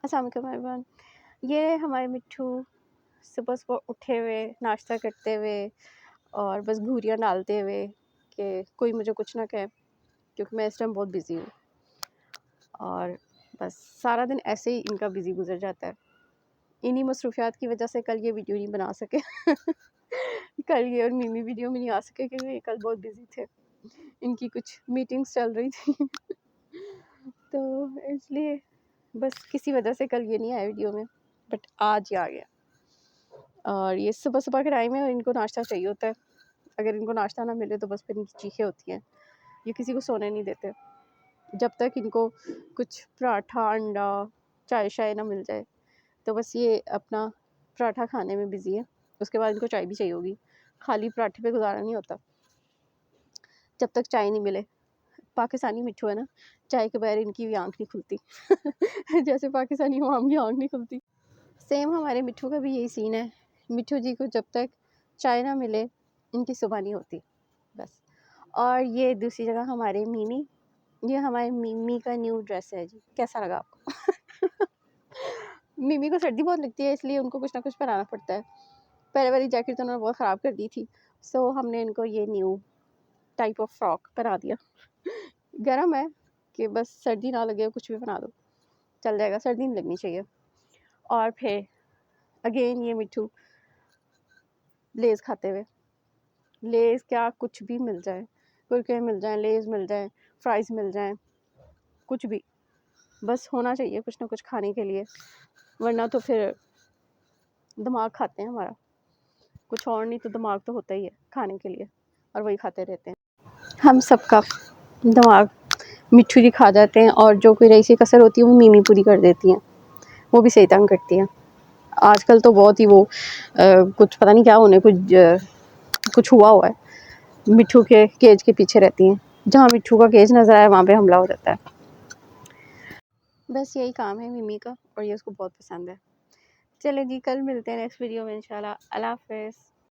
अस्सलाम वालेकुम एवरीवन। ये हमारे मिट्ठू सुबह सुबह उठे हुए, नाश्ता करते हुए और बस घूरियाँ डालते हुए कि कोई मुझे कुछ ना कहे, क्योंकि मैं इस टाइम बहुत बिज़ी हूँ। और बस सारा दिन ऐसे ही इनका बिज़ी गुजर जाता है। इन्हीं मसरूफ़ियात की वजह से कल ये वीडियो नहीं बना सके कल ये और मीमी वीडियो में नहीं आ सके, क्योंकि ये कल बहुत बिज़ी थे। इनकी कुछ मीटिंग्स चल रही थी तो इसलिए बस किसी वजह से कल ये नहीं आया वीडियो में, बट आज ये आ गया। और ये सुबह सुबह के टाइम है, इनको नाश्ता चाहिए होता है। अगर इनको नाश्ता ना मिले तो बस फिर इनकी चीखें होती हैं। ये किसी को सोने नहीं देते जब तक इनको कुछ पराठा, अंडा, चाय शाय ना मिल जाए। तो बस ये अपना पराठा खाने में बिज़ी है। उसके बाद इनको चाय भी चाहिए होगी। खाली पराठे पे गुजारा नहीं होता जब तक चाय नहीं मिले। पाकिस्तानी मिट्ठू है ना, चाय के बगैर इनकी भी आँख नहीं खुलती जैसे पाकिस्तानी अवाम की आँख नहीं खुलती, सेम हमारे मिट्ठू का भी यही सीन है। मिट्ठू जी को जब तक चाय ना मिले इनकी सुबह नहीं होती बस। और ये दूसरी जगह हमारे मीमी, ये हमारे मीमी का न्यू ड्रेस है जी। कैसा लगा आपको मीमी को सर्दी बहुत लगती है, इसलिए उनको कुछ ना कुछ पहनाना पड़ता है। पहले वाली जैकेट तो उन्होंने बहुत ख़राब कर दी थी, सो हमने इनको ये न्यू टाइप ऑफ फ्रॉक पहना दिया गर्म है कि बस सर्दी ना लगे, कुछ भी पहना दो चल जाएगा, सर्दी नहीं लगनी चाहिए। और फिर अगेन ये मिट्ठू लेज़ खाते हुए, लेज़ क्या कुछ भी मिल जाए, कुरकुरे मिल जाएं, लेज़ मिल जाएं, फ्राइज़ मिल जाएं, कुछ भी बस होना चाहिए कुछ ना कुछ खाने के लिए, वरना तो फिर दिमाग खाते हैं हमारा। कुछ और नहीं तो दिमाग तो होता ही है खाने के लिए, और वही खाते रहते हैं। हम सबका दिमाग मिट्ठू जी खा जाते हैं, और जो कोई रही सी कसर होती है वो मीमी पूरी कर देती हैं। वो भी सही तंग करती हैं। आजकल तो बहुत ही वो कुछ पता नहीं क्या होने कुछ हुआ है। मिट्ठू के केज के पीछे रहती हैं, जहाँ मिट्ठू का केज नज़र आए वहाँ पे हमला हो जाता है। बस यही काम है मिमी का, और ये उसको बहुत पसंद है। चले जी, कल मिलते हैं नेक्स्ट वीडियो में इंशाल्लाह। अल्लाह हाफ़िज़।